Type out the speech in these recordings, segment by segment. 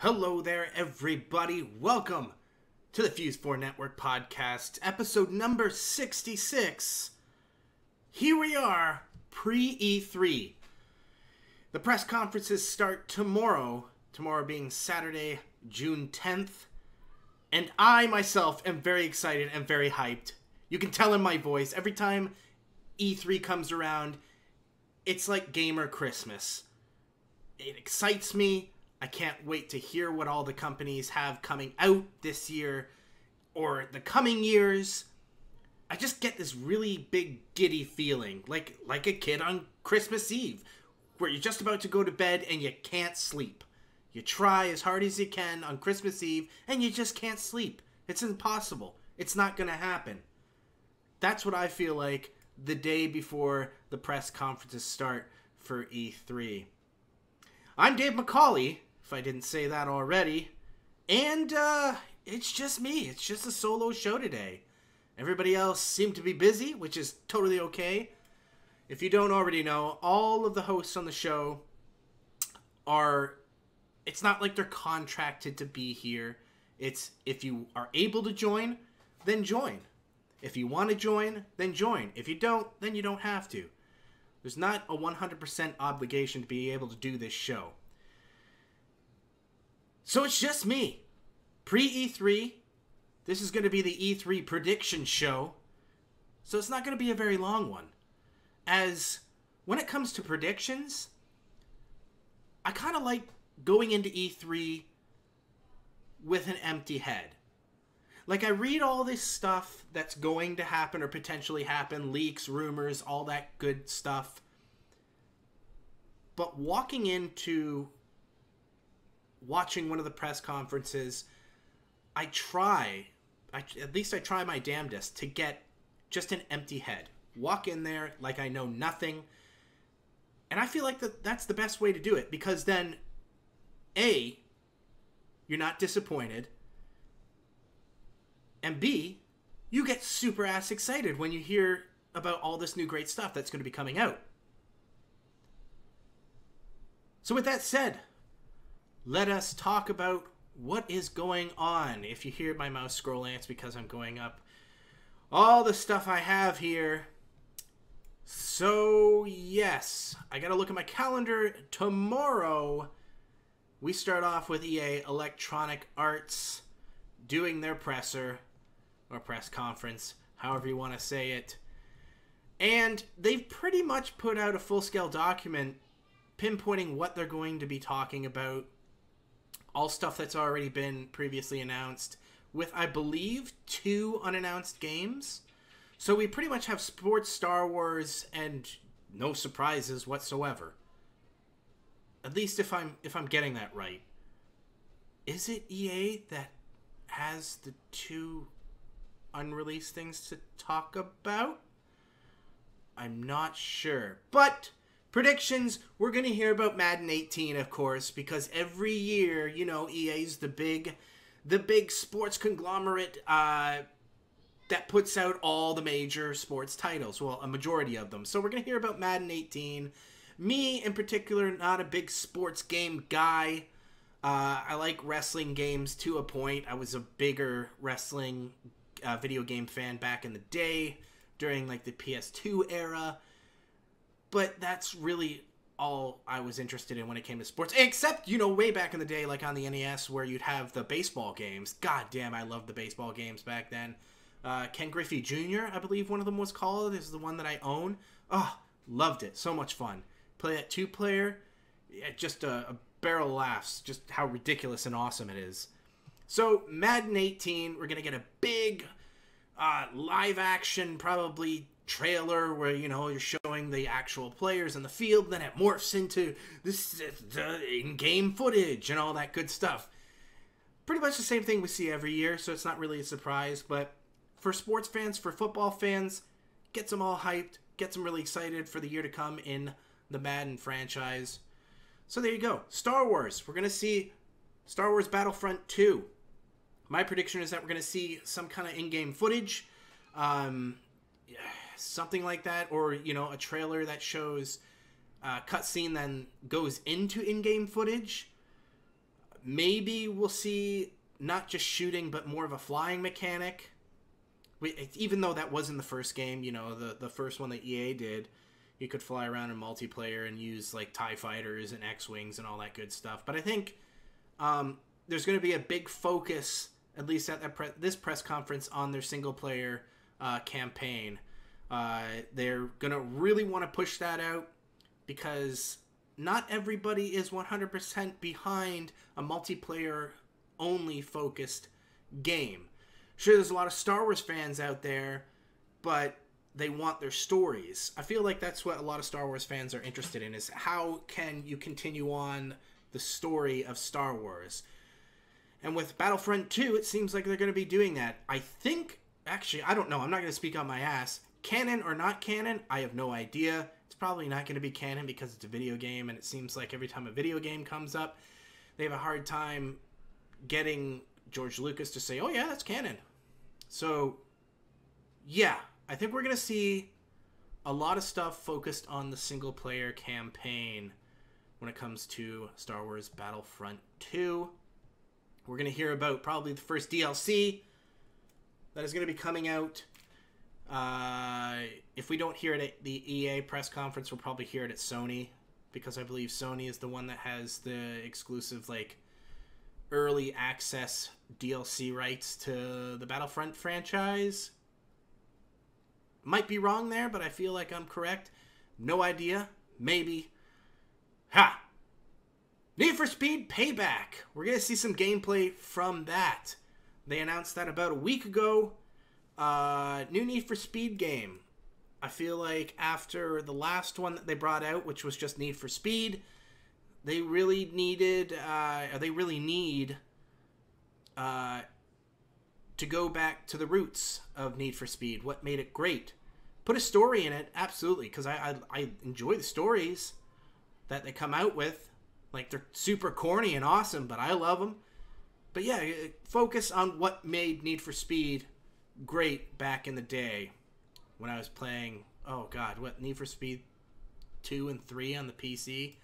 Hello there, everybody. Welcome to the Fuse-4 Network podcast, episode number 66. Here we are, pre-E3. The press conferences start tomorrow being Saturday, June 10th. And I, myself, am very excited and very hyped. You can tell in my voice, every time E3 comes around, it's like gamer Christmas. It excites me. I can't wait to hear what all the companies have coming out this year or the coming years. I just get this really big giddy feeling, like a kid on Christmas Eve, where you're just about to go to bed and you can't sleep. You try as hard as you can on Christmas Eve and you just can't sleep. It's impossible. It's not going to happen. That's what I feel like the day before the press conferences start for E3. I'm Dave McCauley, if I didn't say that already, and it's just me. It's just a solo show today. Everybody else seemed to be busy, which is totally okay. If you don't already know, all of the hosts on the show it's not like they're contracted to be here. It's if you are able to join, then join. If you want to join, then join. If you don't, then you don't have to. There's not a 100% obligation to be able to do this show. So it's just me. Pre-E3, this is going to be the E3 prediction show. So it's not going to be a very long one. As when it comes to predictions, I kind of like going into E3 with an empty head. Like, I read all this stuff that's going to happen or potentially happen, leaks, rumors, all that good stuff. But walking into watching one of the press conferences, I try my damnedest to get just an empty head. Walk in there like I know nothing. And I feel like that's the best way to do it, because then, A, you're not disappointed, and B, you get super ass excited when you hear about all this new great stuff that's going to be coming out. So with that said, let us talk about what is going on. If you hear my mouse scrolling, it's because I'm going up all the stuff I have here. So, yes, I gotta look at my calendar. Tomorrow, we start off with EA Electronic Arts doing their presser, or press conference, however you want to say it. And they've pretty much put out a full-scale document pinpointing what they're going to be talking about. All stuff that's already been previously announced, with, I believe, 2 unannounced games. So we pretty much have sports, Star Wars, and no surprises whatsoever. At least if I'm getting that right. Is it EA that has the 2 unreleased things to talk about? I'm not sure. But predictions, we're going to hear about Madden 18, of course, because every year, you know, EA's the big sports conglomerate that puts out all the major sports titles. Well, a majority of them. So we're going to hear about Madden 18. Me, in particular, not a big sports game guy. I like wrestling games to a point. I was a bigger wrestling video game fan back in the day, during like the PS2 era. But that's really all I was interested in when it came to sports. Except, you know, way back in the day, like on the NES, where you'd have the baseball games. God damn, I loved the baseball games back then. Ken Griffey Jr., I believe one of them was called. This is the one that I own. Oh, loved it. So much fun. Play that 2-player. Yeah, just a barrel of laughs. Just how ridiculous and awesome it is. So, Madden 18, we're going to get a big live-action, probably, trailer where, you know, you're showing the actual players in the field, then it morphs into this in-game footage and all that good stuff. Pretty much the same thing we see every year, so it's not really a surprise, but for sports fans, for football fans, gets them all hyped, gets them really excited for the year to come in the Madden franchise. So there you go. Star Wars. We're going to see Star Wars Battlefront 2. My prediction is that we're going to see some kind of in-game footage, something like that, or, you know, a trailer that shows a cutscene then goes into in-game footage. Maybe we'll see not just shooting, but more of a flying mechanic. Even though that was in the first game, you know, the first one that EA did, you could fly around in multiplayer and use like TIE fighters and X-Wings and all that good stuff. But I think there's going to be a big focus, at least at this press conference, on their single-player campaign. They're going to really want to push that out because not everybody is 100% behind a multiplayer-only focused game. Sure, there's a lot of Star Wars fans out there, but they want their stories. I feel like that's what a lot of Star Wars fans are interested in, is how can you continue on the story of Star Wars? And with Battlefront 2, it seems like they're going to be doing that. I think, actually, I don't know. I'm not going to speak on my ass. Canon or not canon, I have no idea. It's probably not going to be canon because it's a video game, and it seems like every time a video game comes up, they have a hard time getting George Lucas to say, oh yeah, that's canon. So, yeah, I think we're going to see a lot of stuff focused on the single-player campaign when it comes to Star Wars Battlefront 2. We're going to hear about probably the first DLC that is going to be coming out. If we don't hear it at the EA press conference, we'll probably hear it at Sony, because I believe Sony is the one that has the exclusive, like, early access DLC rights to the Battlefront franchise. Might be wrong there, but I feel like I'm correct. No idea. Maybe. Ha! Need for Speed Payback. We're going to see some gameplay from that. They announced that about a week ago. New Need for Speed game. I feel like after the last one that they brought out, which was just Need for Speed, they really needed, to go back to the roots of Need for Speed. What made it great? Put a story in it, absolutely, because I enjoy the stories that they come out with. Like, they're super corny and awesome, but I love them. But yeah, focus on what made Need for Speed great back in the day when I was playing, oh god, what, Need for Speed 2 and 3 on the PC?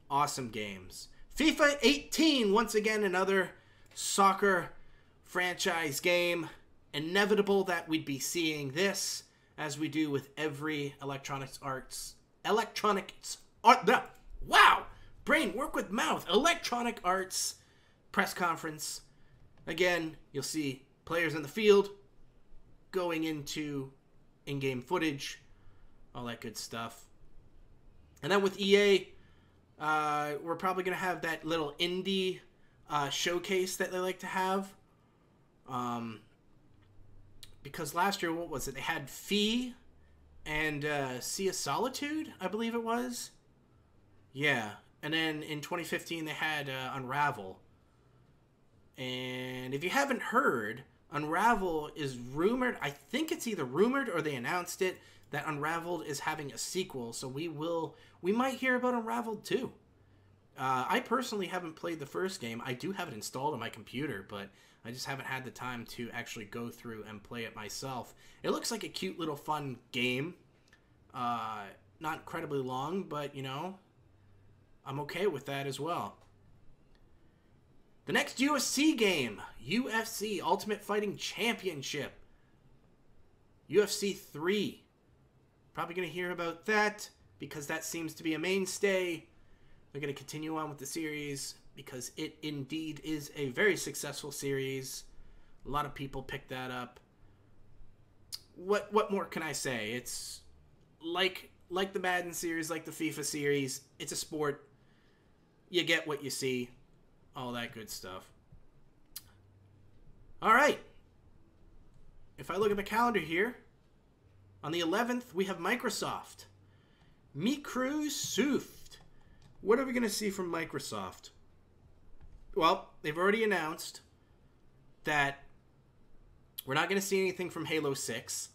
Awesome games. FIFA 18, once again, another soccer franchise game. Inevitable that we'd be seeing this, as we do with every Electronic Arts, wow! Brain, work with mouth. Electronic Arts press conference. Again, you'll see players in the field going into in-game footage, all that good stuff. And then with EA, we're probably going to have that little indie showcase that they like to have. Because last year, what was it? They had Fee and Sea of Solitude, I believe it was. Yeah. And then in 2015, they had Unravel. And if you haven't heard, Unravel is rumored, I think it's either rumored or they announced it, that Unraveled is having a sequel. So we might hear about Unraveled too. I personally haven't played the first game. I do have it installed on my computer, but I just haven't had the time to actually go through and play it myself. It looks like a cute little fun game. Not incredibly long, but, you know, I'm okay with that as well. The next UFC game, UFC Ultimate Fighting Championship. UFC 3. Probably going to hear about that because that seems to be a mainstay. They're going to continue on with the series because it indeed is a very successful series. A lot of people pick that up. What more can I say? It's like the Madden series, like the FIFA series. It's a sport. You get what you see. All that good stuff. All right. If I look at the calendar here, on the 11th, we have Microsoft. Microsoft. What are we going to see from Microsoft? Well, they've already announced that we're not going to see anything from Halo 6.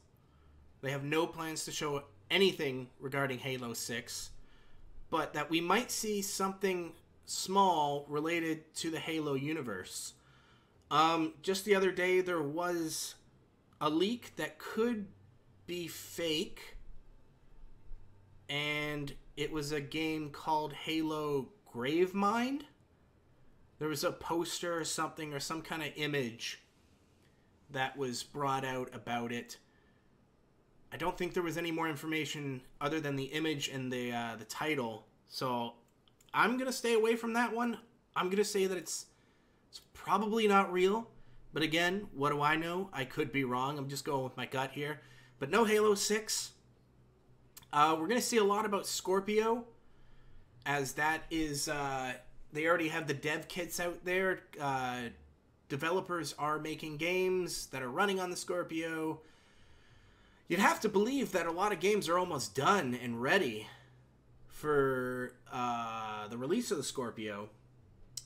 They have no plans to show anything regarding Halo 6, but that we might see something small related to the Halo universe. Just the other day, there was a leak that could be fake, and it was a game called Halo Gravemind. There was a poster or something, or some kind of image that was brought out about it. I don't think there was any more information other than the image and the title. So I'm going to stay away from that one. I'm going to say that it's probably not real. But again, what do I know? I could be wrong. I'm just going with my gut here. But no Halo 6. We're going to see a lot about Scorpio, as that is... they already have the dev kits out there. Developers are making games that are running on the Scorpio. You'd have to believe that a lot of games are almost done and ready for the release of the Scorpio,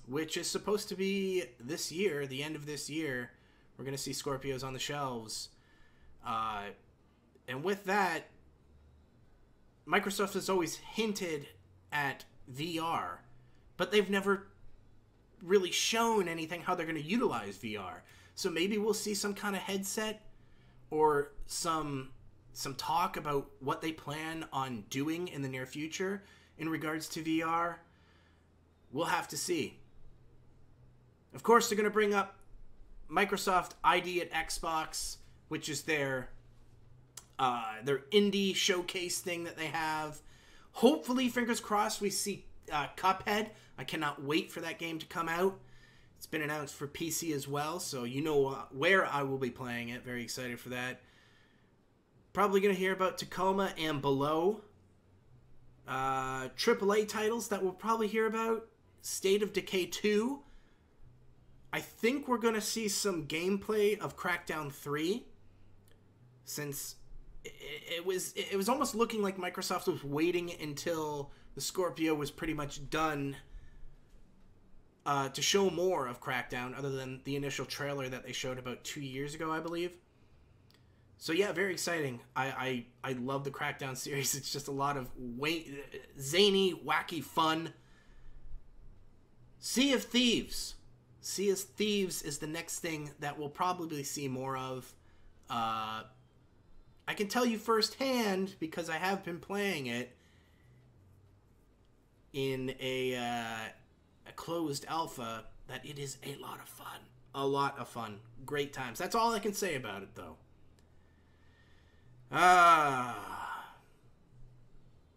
which is supposed to be this year, the end of this year. We're going to see Scorpios on the shelves. And with that, Microsoft has always hinted at VR, but they've never really shown anything how they're going to utilize VR. So maybe we'll see some kind of headset or some talk about what they plan on doing in the near future in regards to VR. We'll have to see. Of course, they're going to bring up Microsoft ID at Xbox, which is their indie showcase thing that they have. Hopefully, fingers crossed, we see Cuphead. I cannot wait for that game to come out. It's been announced for PC as well, so you know where I will be playing it. Very excited for that. Probably going to hear about Tacoma and Below. AAA titles that we'll probably hear about. State of Decay 2. I think we're going to see some gameplay of Crackdown 3. Since it was almost looking like Microsoft was waiting until the Scorpio was pretty much done to show more of Crackdown, other than the initial trailer that they showed about 2 years ago, I believe. So yeah, very exciting. I love the Crackdown series. It's just a lot of zany, wacky fun. Sea of Thieves. Sea of Thieves is the next thing that we'll probably see more of. I can tell you firsthand, because I have been playing it in a closed alpha, that it is a lot of fun. A lot of fun. Great times. That's all I can say about it, though.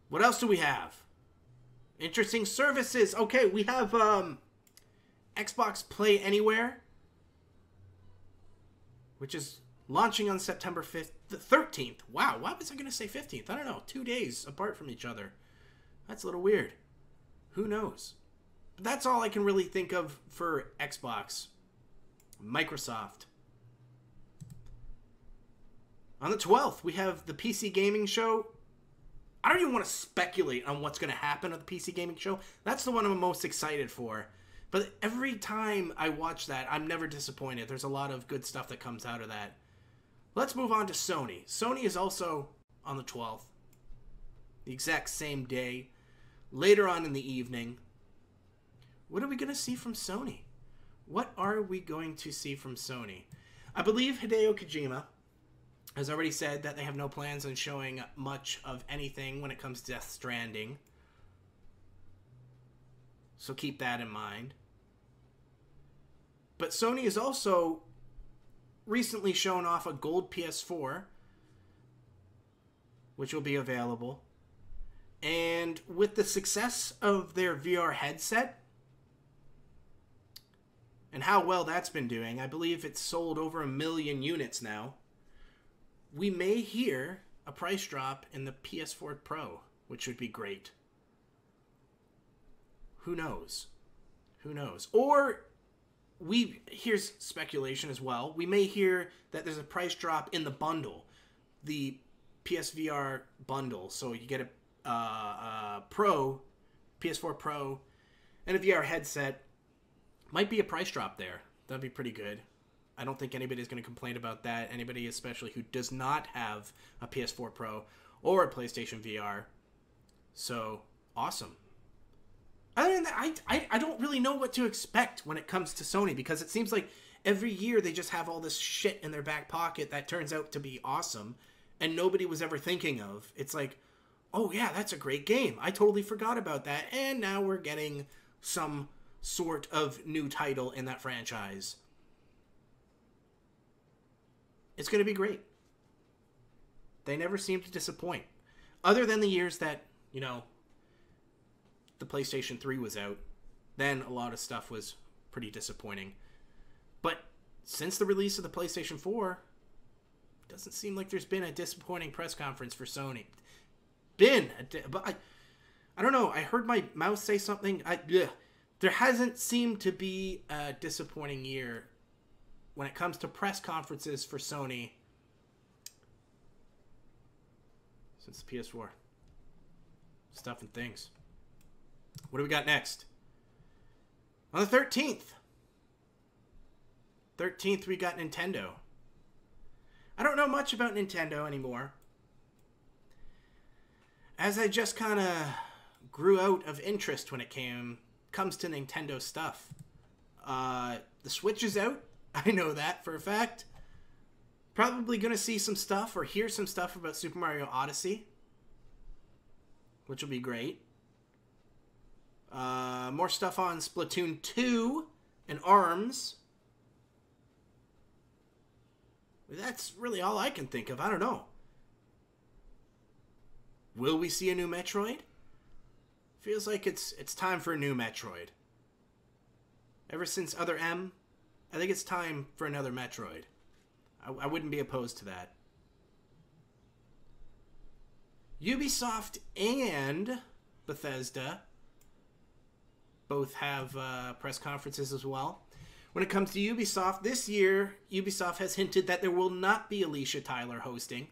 What else do we have? Interesting services. Okay, we have Xbox Play Anywhere, which is launching on September 5th, the 13th. Wow, why was I going to say 15th? I don't know. 2 days apart from each other. That's a little weird. Who knows? But that's all I can really think of for Xbox. Microsoft. On the 12th, we have the PC Gaming Show. I don't even want to speculate on what's going to happen at the PC Gaming Show. That's the one I'm most excited for. But every time I watch that, I'm never disappointed. There's a lot of good stuff that comes out of that. Let's move on to Sony. Sony is also on the 12th. The exact same day. Later on in the evening. What are we going to see from Sony? What are we going to see from Sony? I believe Hideo Kojima has already said that they have no plans on showing much of anything when it comes to Death Stranding. So keep that in mind. But Sony has also recently shown off a gold PS4, which will be available. And with the success of their VR headset, and how well that's been doing, I believe it's sold over 1 million units now. We may hear a price drop in the PS4 Pro, which would be great. Who knows? Who knows? Or here's speculation as well. We may hear that there's a price drop in the bundle, the PSVR bundle. So you get a Pro, PS4 Pro, and a VR headset. Might be a price drop there. That'd be pretty good. I don't think anybody's going to complain about that. Anybody especially who does not have a PS4 Pro or a PlayStation VR. So, awesome. Other than that, I don't really know what to expect when it comes to Sony, because it seems like every year they just have all this shit in their back pocket that turns out to be awesome and nobody was ever thinking of. It's like, oh yeah, that's a great game. I totally forgot about that. And now we're getting some sort of new title in that franchise. It's going to be great. They never seem to disappoint. Other than the years that, you know, the PlayStation 3 was out, then a lot of stuff was pretty disappointing. But since the release of the PlayStation 4, it doesn't seem like there's been a disappointing press conference for Sony. But I don't know. I heard my mouse say something. There hasn't seemed to be a disappointing year when it comes to press conferences for Sony since the PS4. Stuff and things. What do we got next? On the 13th. 13th, we got Nintendo. I don't know much about Nintendo anymore, as I just kind of grew out of interest when it comes to Nintendo stuff. The Switch is out. I know that for a fact. Probably going to see some stuff or hear some stuff about Super Mario Odyssey, which will be great. More stuff on Splatoon 2 and ARMS. That's really all I can think of. I don't know. Will we see a new Metroid? Feels like it's time for a new Metroid. Ever since Other M, I think it's time for another Metroid. I wouldn't be opposed to that. Ubisoft and Bethesda both have press conferences as well. When it comes to Ubisoft, this year, Ubisoft has hinted that there will not be Alicia Tyler hosting.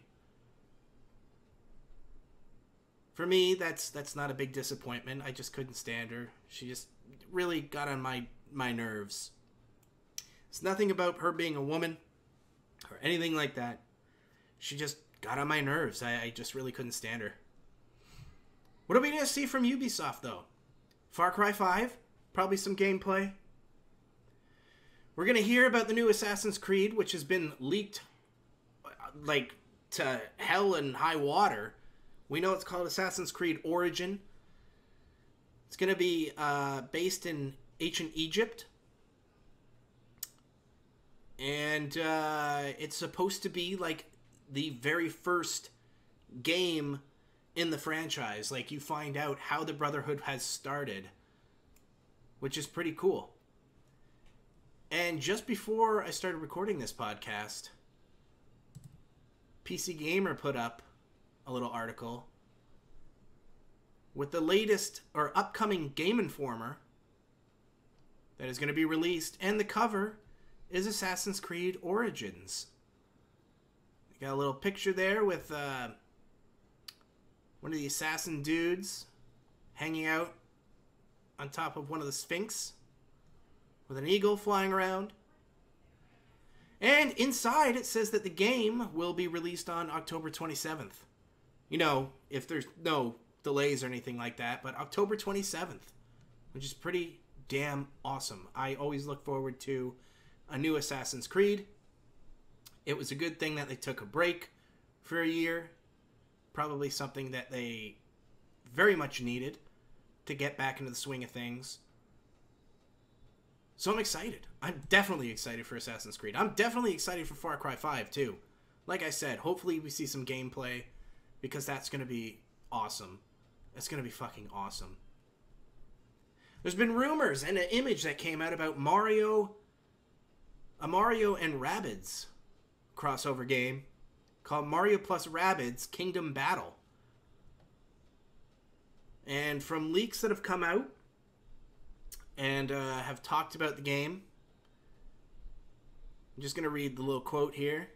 For me, that's not a big disappointment. I just couldn't stand her. She just really got on my nerves. It's nothing about her being a woman or anything like that. She just got on my nerves. I just really couldn't stand her. What are we going to see from Ubisoft, though? Far Cry 5? Probably some gameplay. We're going to hear about the new Assassin's Creed, which has been leaked like to hell and high water. We know it's called Assassin's Creed Origin. It's going to be based in ancient Egypt. And it's supposed to be like the very first game in the franchise. Like, you find out how the Brotherhood has started, which is pretty cool. And just before I started recording this podcast, PC Gamer put up a little article with the latest or upcoming Game Informer that is going to be released, and the cover is Assassin's Creed Origins. You got a little picture there with one of the assassin dudes hanging out on top of one of the Sphinx with an eagle flying around. And inside it says that the game will be released on October 27th. You know, if there's no delays or anything like that, but October 27th, which is pretty damn awesome. I always look forward to a new Assassin's Creed. It was a good thing that they took a break for a year. Probably something that they very much needed to get back into the swing of things. So I'm excited. I'm definitely excited for Assassin's Creed. I'm definitely excited for Far Cry 5 too. Like I said, hopefully we see some gameplay, because that's going to be awesome. It's going to be fucking awesome. There's been rumors and an image that came out about a Mario and Rabbids crossover game called Mario plus Rabbids Kingdom Battle. And from leaks that have come out and have talked about the game, I'm just going to read the little quote here.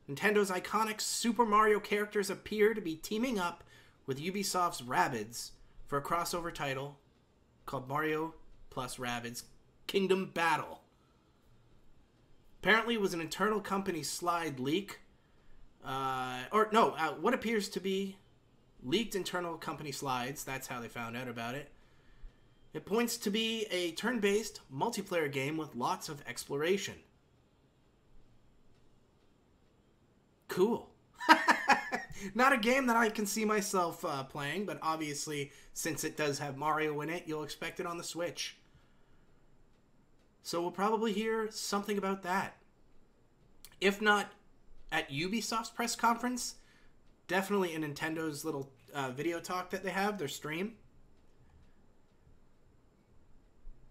Nintendo's iconic Super Mario characters appear to be teaming up with Ubisoft's Rabbids for a crossover title called Mario plus Rabbids Kingdom Battle. Apparently it was an internal company slide leak. What appears to be leaked internal company slides. That's how they found out about it. It points to be a turn-based multiplayer game with lots of exploration. Cool. Not a game that I can see myself playing, but obviously, since it does have Mario in it, you'll expect it on the Switch. So we'll probably hear something about that. If not at Ubisoft's press conference, definitely in Nintendo's little video talk that they have, their stream.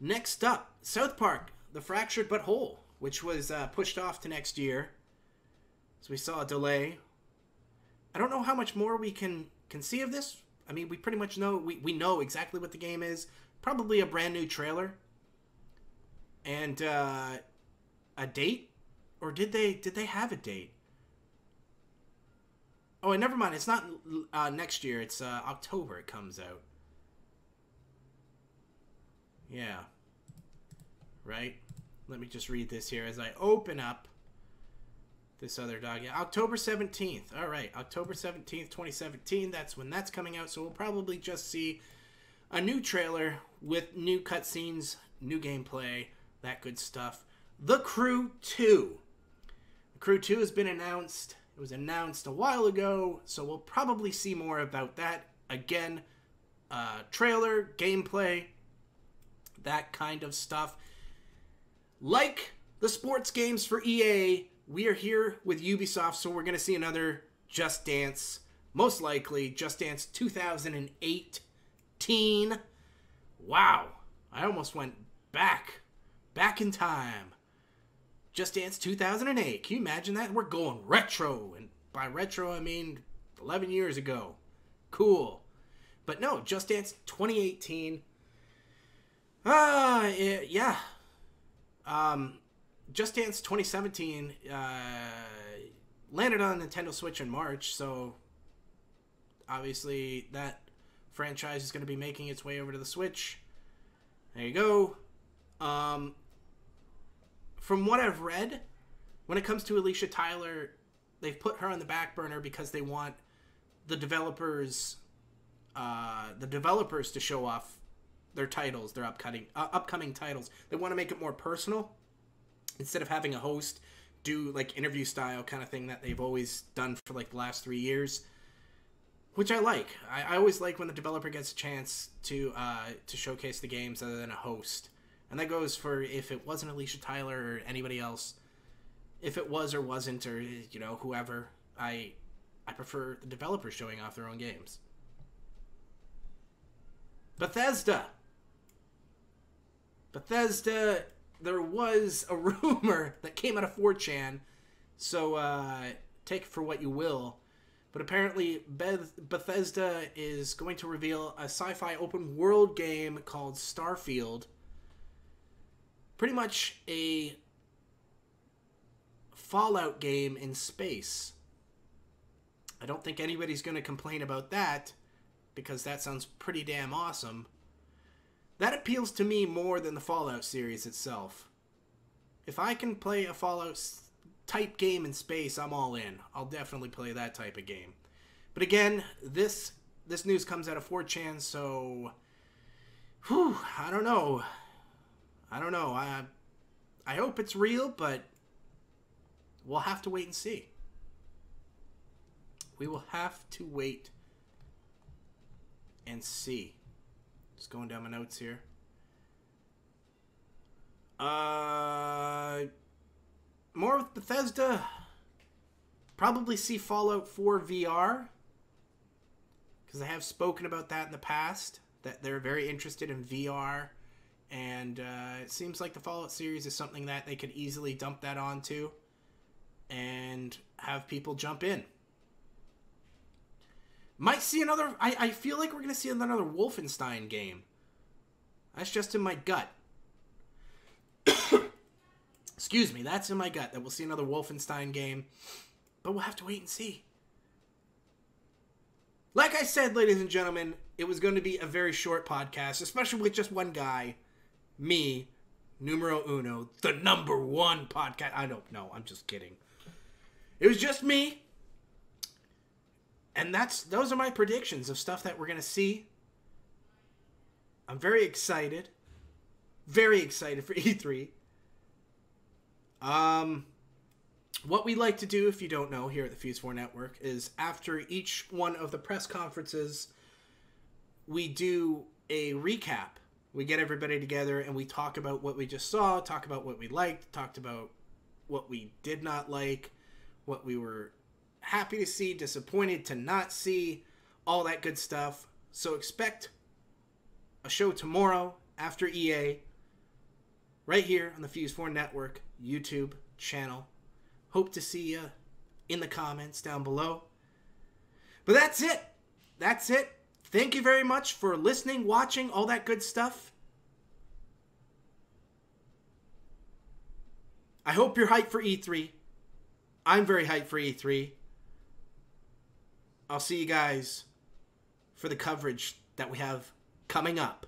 Next up, South Park, The Fractured But Whole, which was pushed off to next year. So we saw a delay. I don't know how much more we can see of this. I mean, we pretty much know, we know exactly what the game is. Probably a brand new trailer. And a date? Or did they have a date? Oh, and never mind. It's not next year. It's October it comes out. Yeah. Right? Let me just read this here as I open up this other dog. Yeah, October 17th. All right. October 17th, 2017. That's when that's coming out. So we'll probably just see a new trailer with new cutscenes, new gameplay, that good stuff. The Crew 2. The Crew 2 has been announced. It was announced a while ago, so we'll probably see more about that. Again, trailer, gameplay, that kind of stuff. Like the sports games for EA, we are here with Ubisoft, so we're going to see another Just Dance. Most likely, Just Dance 2018. Wow. I almost went back in time. Just Dance 2008. Can you imagine that? We're going retro. And by retro, I mean 11 years ago. Cool. But no, Just Dance 2018. Yeah. Just Dance 2017 landed on Nintendo Switch in March, so obviously that franchise is going to be making its way over to the Switch. There you go. From what I've read, when it comes to Alicia Tyler, they've put her on the back burner because they want the developers to show off their titles, their upcoming titles. They want to make it more personal instead of having a host do like interview style kind of thing that they've always done for like the last 3 years, which I like. I always like when the developer gets a chance to showcase the games other than a host. And that goes for if it wasn't Alicia Tyler or anybody else. If it was or wasn't, or, you know, whoever, I prefer the developers showing off their own games. Bethesda, there was a rumor that came out of 4chan, so take it for what you will. But apparently Bethesda is going to reveal a sci-fi open world game called Starfield. Pretty much a Fallout game in space. I don't think anybody's going to complain about that, because that sounds pretty damn awesome. That appeals to me more than the Fallout series itself. If I can play a Fallout type game in space, I'm all in. I'll definitely play that type of game. But again, this news comes out of 4chan, so I don't know. I hope it's real, but we'll have to wait and see. We will have to wait and see. Just going down my notes here. More with Bethesda. Probably see Fallout 4 VR, because I have spoken about that in the past, that they're very interested in VR. And it seems like the Fallout series is something that they could easily dump that onto and have people jump in. Might see another... I feel like we're going to see another Wolfenstein game. That's just in my gut. Excuse me, that's in my gut, that we'll see another Wolfenstein game. But we'll have to wait and see. Like I said, ladies and gentlemen, it was going to be a very short podcast, especially with just one guy. Me, numero uno, the #1 podcast. I don't know, I'm just kidding. It was just me. And those are my predictions of stuff that we're going to see. I'm very excited. Very excited for E3. What we like to do, if you don't know, here at the Fuse-4 Network, is after each one of the press conferences, we do a recap. We get everybody together and we talk about what we just saw, talk about what we liked, talked about what we did not like, what we were happy to see, disappointed to not see, all that good stuff. So expect a show tomorrow after EA, right here on the Fuse-4 Network YouTube channel. Hope to see you in the comments down below. But that's it. That's it. Thank you very much for listening, watching, all that good stuff. I hope you're hyped for E3. I'm very hyped for E3. I'll see you guys for the coverage that we have coming up.